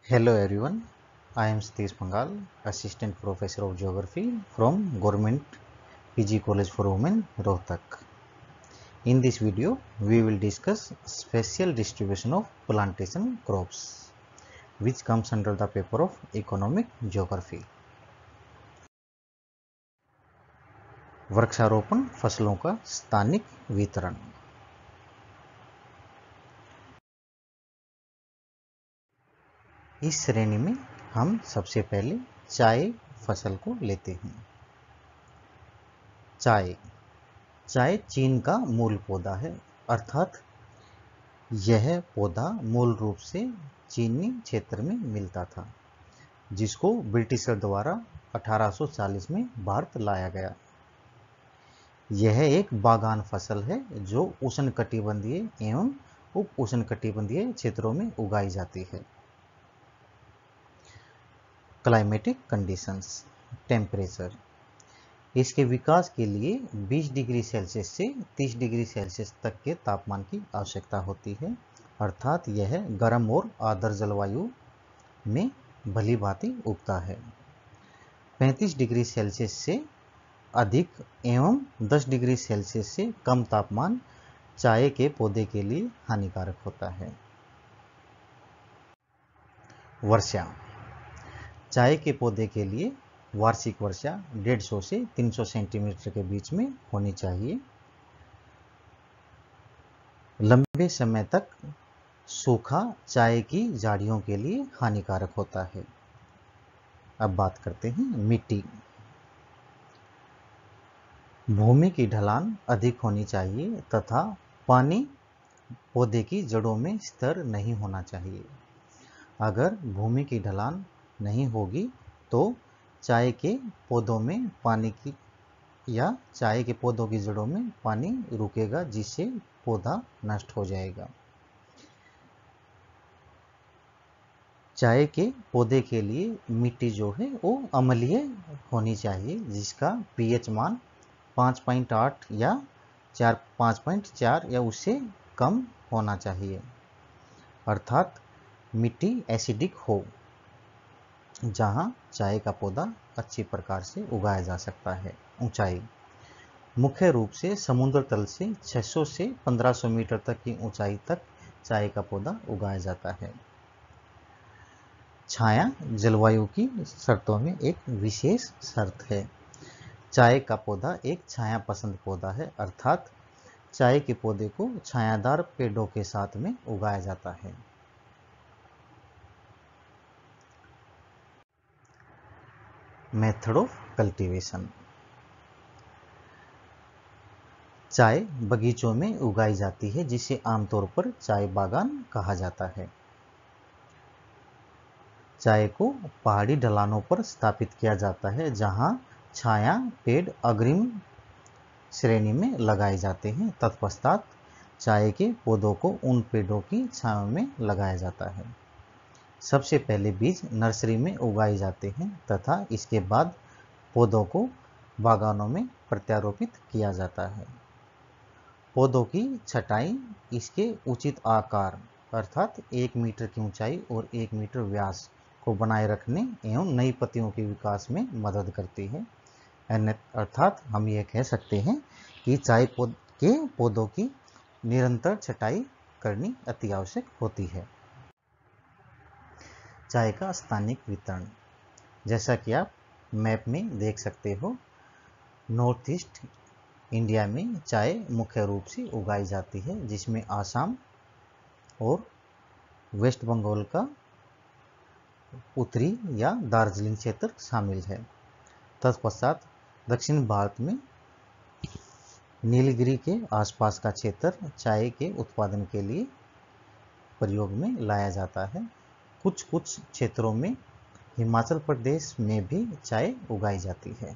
Hello everyone, I am Satish Pangal, Assistant Professor of Geography from Government PG College for Women, Rohtak. In this video, we will discuss spatial distribution of plantation crops, which comes under the paper of Economic Geography. वृक्षारोपण फसलों का स्थानिक वितरण। इस श्रेणी में हम सबसे पहले चाय फसल को लेते हैं। चाय चीन का मूल पौधा है, अर्थात यह पौधा मूल रूप से चीनी क्षेत्र में मिलता था, जिसको ब्रिटिशर द्वारा 1840 में भारत लाया गया। यह एक बागान फसल है जो उष्णकटिबंधीय एवं उप उष्णकटिबंधीय क्षेत्रों में उगाई जाती है। Climatic conditions, temperature. इसके विकास के लिए 20 डिग्री सेल्सियस से 30 डिग्री सेल्सियस तक के तापमान की आवश्यकता होती है, अर्थात यह गर्म और आर्द्र जलवायु में भली भांति उगता है। 35 डिग्री सेल्सियस से अधिक एवं 10 डिग्री सेल्सियस से कम तापमान चाय के पौधे के लिए हानिकारक होता है। वर्षा। चाय के पौधे के लिए वार्षिक वर्षा 150 से 300 सेंटीमीटर के बीच में होनी चाहिए। लंबे समय तक सूखा चाय की झाड़ियों के लिए हानिकारक होता है। अब बात करते हैं मिट्टी। भूमि की ढलान अधिक होनी चाहिए तथा पानी पौधे की जड़ों में स्थिर नहीं होना चाहिए। अगर भूमि की ढलान नहीं होगी तो चाय के पौधों में पानी की या चाय के पौधों की जड़ों में पानी रुकेगा, जिससे पौधा नष्ट हो जाएगा। चाय के पौधे के लिए मिट्टी जो है वो अम्लीय होनी चाहिए, जिसका पीएच मान 5.8 या 5.4 या उससे कम होना चाहिए, अर्थात मिट्टी एसिडिक हो, जहां चाय का पौधा अच्छी प्रकार से उगाया जा सकता है। ऊंचाई। मुख्य रूप से समुद्र तल से 600 से 1500 मीटर तक की ऊंचाई तक चाय का पौधा उगाया जाता है। छाया जलवायु की शर्तों में एक विशेष शर्त है। चाय का पौधा एक छाया पसंद पौधा है, अर्थात चाय के पौधे को छायादार पेड़ों के साथ में उगाया जाता है। Method of cultivation. चाय बगीचों में उगाई जाती है, जिसे आमतौर पर चाय बागान कहा जाता है। चाय को पहाड़ी ढलानों पर स्थापित किया जाता है, जहां छाया पेड़ अग्रिम श्रेणी में लगाए जाते हैं। तत्पश्चात चाय के पौधों को उन पेड़ों की छाया में लगाया जाता है। सबसे पहले बीज नर्सरी में उगाए जाते हैं तथा इसके बाद पौधों को बागानों में प्रत्यारोपित किया जाता है। पौधों की छटाई इसके उचित आकार, अर्थात 1 मीटर की ऊंचाई और 1 मीटर व्यास को बनाए रखने एवं नई पत्तियों के विकास में मदद करती है। अर्थात हम ये कह सकते हैं कि चाय के पौधों की निरंतर छटाई करनी अति आवश्यक होती है। चाय का स्थानिक वितरण। जैसा कि आप मैप में देख सकते हो, नॉर्थ ईस्ट इंडिया में चाय मुख्य रूप से उगाई जाती है, जिसमें आसाम और वेस्ट बंगाल का उत्तरी या दार्जिलिंग क्षेत्र शामिल है। तत्पश्चात दक्षिण भारत में नीलगिरी के आसपास का क्षेत्र चाय के उत्पादन के लिए प्रयोग में लाया जाता है। कुछ क्षेत्रों में हिमाचल प्रदेश में भी चाय उगाई जाती है।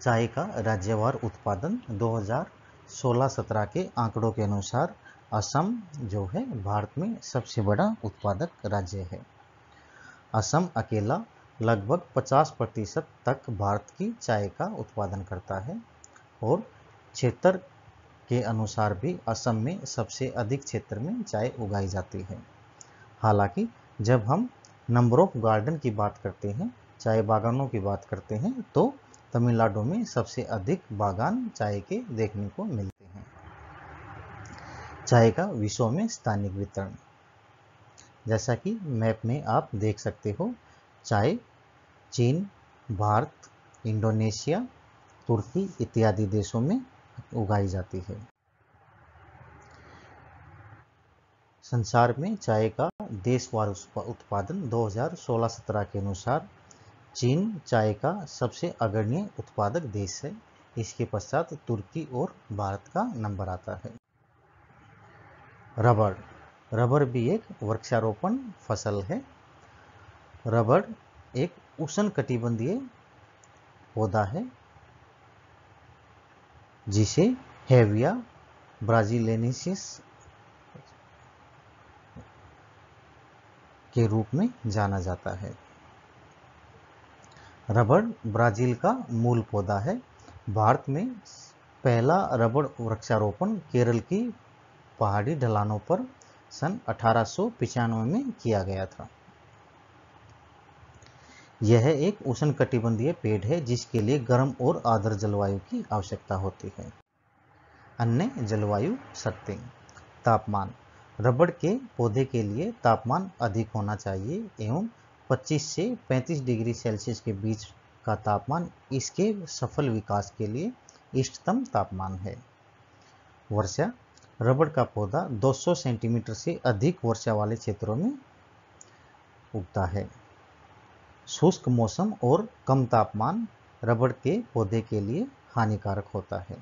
चाय का राज्यवार उत्पादन 2016-17 के आंकड़ों के अनुसार असम जो है भारत में सबसे बड़ा उत्पादक राज्य है। असम अकेला लगभग 50% तक भारत की चाय का उत्पादन करता है और क्षेत्र के अनुसार भी असम में सबसे अधिक क्षेत्र में चाय उगाई जाती है। हालांकि जब हम नंबर ऑफ गार्डन की बात करते हैं, चाय बागानों की बात करते हैं, तो तमिलनाडु में सबसे अधिक बागान चाय के देखने को मिलते हैं। चाय का विश्व में स्थानिक वितरण, जैसा कि मैप में आप देख सकते हो, चाय चीन, भारत, इंडोनेशिया, तुर्की इत्यादि देशों में उगाई जाती है। संसार में चाय का देशवार उत्पादन 2016-17 के अनुसार चीन चाय का सबसे अग्रणी उत्पादक देश है। इसके पश्चात तुर्की और भारत का नंबर आता है। रबड़, रबड़ भी एक वृक्षारोपण फसल है। रबड़ एक उष्णकटिबंधीय पौधा है जिसे हेविया ब्राजीलिनेसिस के रूप में जाना जाता है। रबड़ ब्राजील का मूल पौधा है। भारत में पहला रबड़ वृक्षारोपण केरल की पहाड़ी ढलानों पर सन 1895 में किया गया था। यह एक उष्णकटिबंधीय पेड़ है जिसके लिए गर्म और आर्द्र जलवायु की आवश्यकता होती है। अन्य जलवायु शर्तें, तापमान, रबड़ के पौधे के लिए तापमान अधिक होना चाहिए एवं 25 से 35 डिग्री सेल्सियस के बीच का तापमान इसके सफल विकास के लिए इष्टतम तापमान है। वर्षा, रबड़ का पौधा 200 सेंटीमीटर से अधिक वर्षा वाले क्षेत्रों में उगता है। शुष्क मौसम और कम तापमान रबड़ के पौधे के लिए हानिकारक होता है।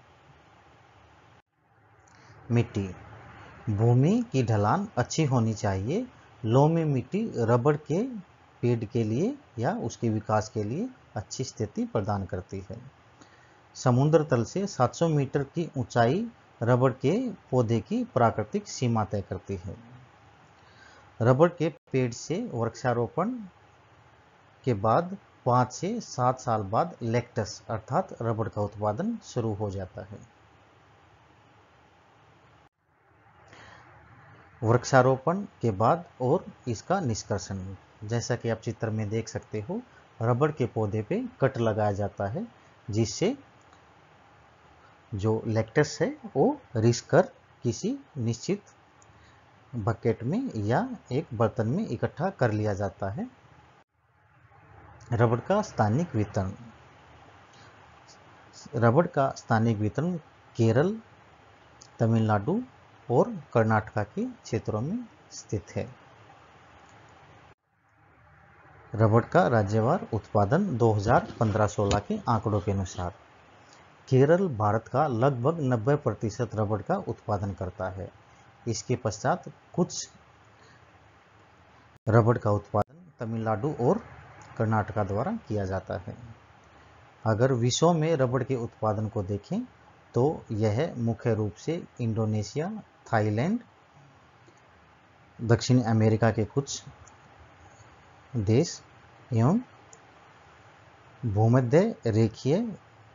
मिट्टी, भूमि की ढलान अच्छी होनी चाहिए। लोमी मिट्टी रबड़ के पेड़ के लिए या उसके विकास के लिए अच्छी स्थिति प्रदान करती है। समुद्र तल से 700 मीटर की ऊंचाई रबड़ के पौधे की प्राकृतिक सीमा तय करती है। रबड़ के पेड़ से वृक्षारोपण के बाद 5 से 7 साल बाद लेक्टस अर्थात रबड़ का उत्पादन शुरू हो जाता है। वृक्षारोपण के बाद और इसका निष्कर्षण, जैसा कि आप चित्र में देख सकते हो, रबड़ के पौधे पे कट लगाया जाता है जिससे जो लेक्टस है वो रिस कर किसी निश्चित बकेट में या एक बर्तन में इकट्ठा कर लिया जाता है। रबड़ का स्थानिक वितरण, रबड़ का स्थानिक वितरण केरल, तमिलनाडु और कर्नाटका के क्षेत्रों में स्थित है। रबड़ का राज्यवार उत्पादन 2015-16 के आंकड़ों के अनुसार केरल भारत का लगभग 90% रबड़ का उत्पादन करता है। इसके पश्चात कुछ रबड़ का उत्पादन तमिलनाडु और कर्नाटका द्वारा किया जाता है। अगर विश्व में रबड़ के उत्पादन को देखें तो यह मुख्य रूप से इंडोनेशिया, थाईलैंड, दक्षिण अमेरिका के कुछ देश एवं भूमध्य रेखीय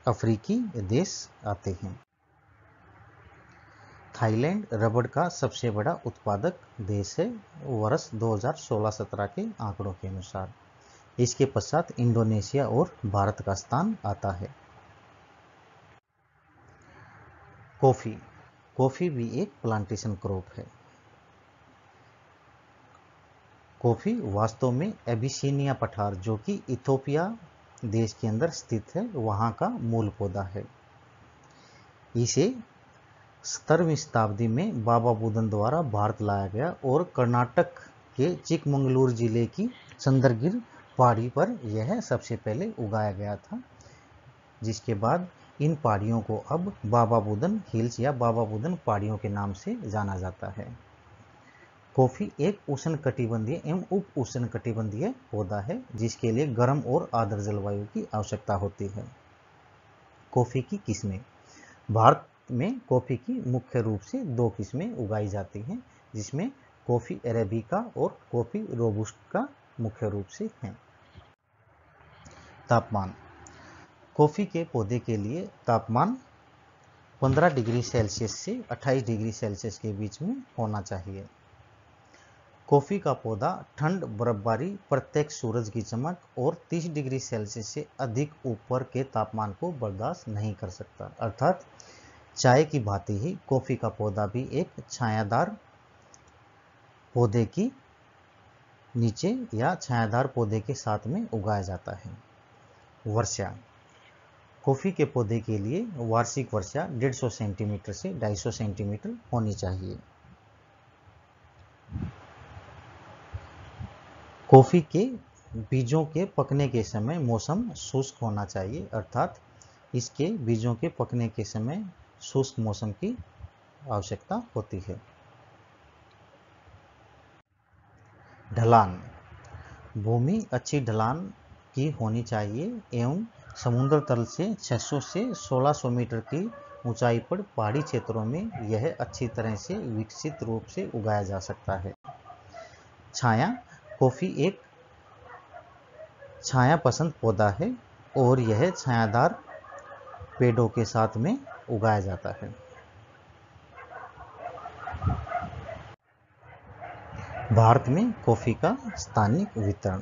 अफ्रीकी देश आते हैं। थाईलैंड रबड़ का सबसे बड़ा उत्पादक देश है वर्ष 2016-17 के आंकड़ों के अनुसार। इसके पश्चात इंडोनेशिया और भारत का स्थान आता है। कॉफी, कॉफी भी एक प्लांटेशन क्रॉप है। कॉफी वास्तव में एबिसिनिया पठार जो कि इथोपिया देश के अंदर स्थित है वहाँ का मूल पौधा है। इसे 17वीं शताब्दी में बाबा बुदन द्वारा भारत लाया गया और कर्नाटक के चिकमंगलूर जिले की चंद्रगिर पहाड़ी पर यह सबसे पहले उगाया गया था, जिसके बाद इन पहाड़ियों को अब बाबा बुदन हिल्स या बाबा बुदन पहाड़ियों के नाम से जाना जाता है। कॉफी एक उष्णकटिबंधीय एवं उप उष्णकटिबंधीय पौधा है जिसके लिए गर्म और आर्द्र जलवायु की आवश्यकता होती है। कॉफी की किस्में, भारत में कॉफी की मुख्य रूप से 2 किस्में उगाई जाती हैं जिसमें कॉफी अरेबिका और कॉफी रोबस्टा मुख्य रूप से हैं। तापमान, कॉफी के पौधे के लिए तापमान 15 डिग्री सेल्सियस से 28 डिग्री सेल्सियस के बीच में होना चाहिए। कॉफ़ी का पौधा ठंड, बर्फबारी, प्रत्यक्ष सूरज की चमक और 30 डिग्री सेल्सियस से अधिक ऊपर के तापमान को बर्दाश्त नहीं कर सकता। अर्थात चाय की भांति ही कॉफ़ी का पौधा भी एक छायादार पौधे की नीचे या छायादार पौधे के साथ में उगाया जाता है। वर्षा। कॉफ़ी के पौधे के लिए वार्षिक वर्षा 150 सेंटीमीटर से 250 सेंटीमीटर होनी चाहिए। कॉफ़ी के बीजों के पकने के समय मौसम शुष्क होना चाहिए, अर्थात इसके बीजों के पकने के समय शुष्क मौसम की आवश्यकता होती है। ढलान। भूमि अच्छी ढलान की होनी चाहिए एवं समुद्र तल से 600 से 1600 मीटर की ऊंचाई पर पहाड़ी क्षेत्रों में यह अच्छी तरह से विकसित रूप से उगाया जा सकता है। छाया। कॉफ़ी एक छाया पसंद पौधा है और यह छायादार पेड़ों के साथ में उगाया जाता है। भारत में कॉफ़ी का स्थानिक वितरण।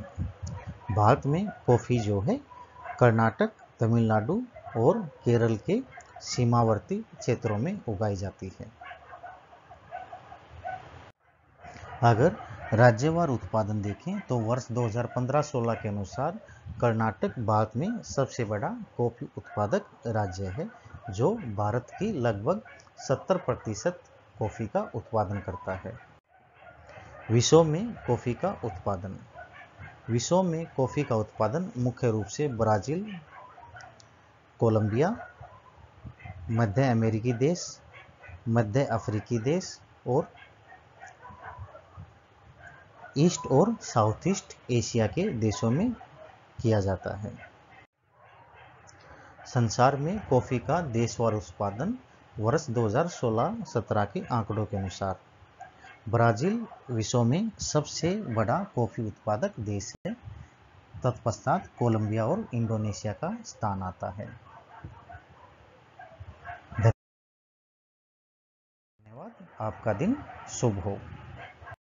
भारत में कॉफ़ी जो है कर्नाटक, तमिलनाडु और केरल के सीमावर्ती क्षेत्रों में उगाई जाती है। अगर राज्यवार उत्पादन देखें तो वर्ष 2015-16 के अनुसार कर्नाटक भारत में सबसे बड़ा कॉफ़ी उत्पादक राज्य है, जो भारत की लगभग 70% कॉफ़ी का उत्पादन करता है। विश्व में कॉफ़ी का उत्पादन। विश्व में कॉफ़ी का उत्पादन मुख्य रूप से ब्राज़ील, कोलंबिया, मध्य अमेरिकी देश, मध्य अफ्रीकी देश और ईस्ट और साउथ ईस्ट एशिया के देशों में किया जाता है। संसार में कॉफ़ी का देशवार उत्पादन वर्ष 2016-17 के आंकड़ों के अनुसार ब्राज़ील विश्व में सबसे बड़ा कॉफ़ी उत्पादक देश है। तत्पश्चात कोलंबिया और इंडोनेशिया का स्थान आता है। धन्यवाद। आपका दिन शुभ हो।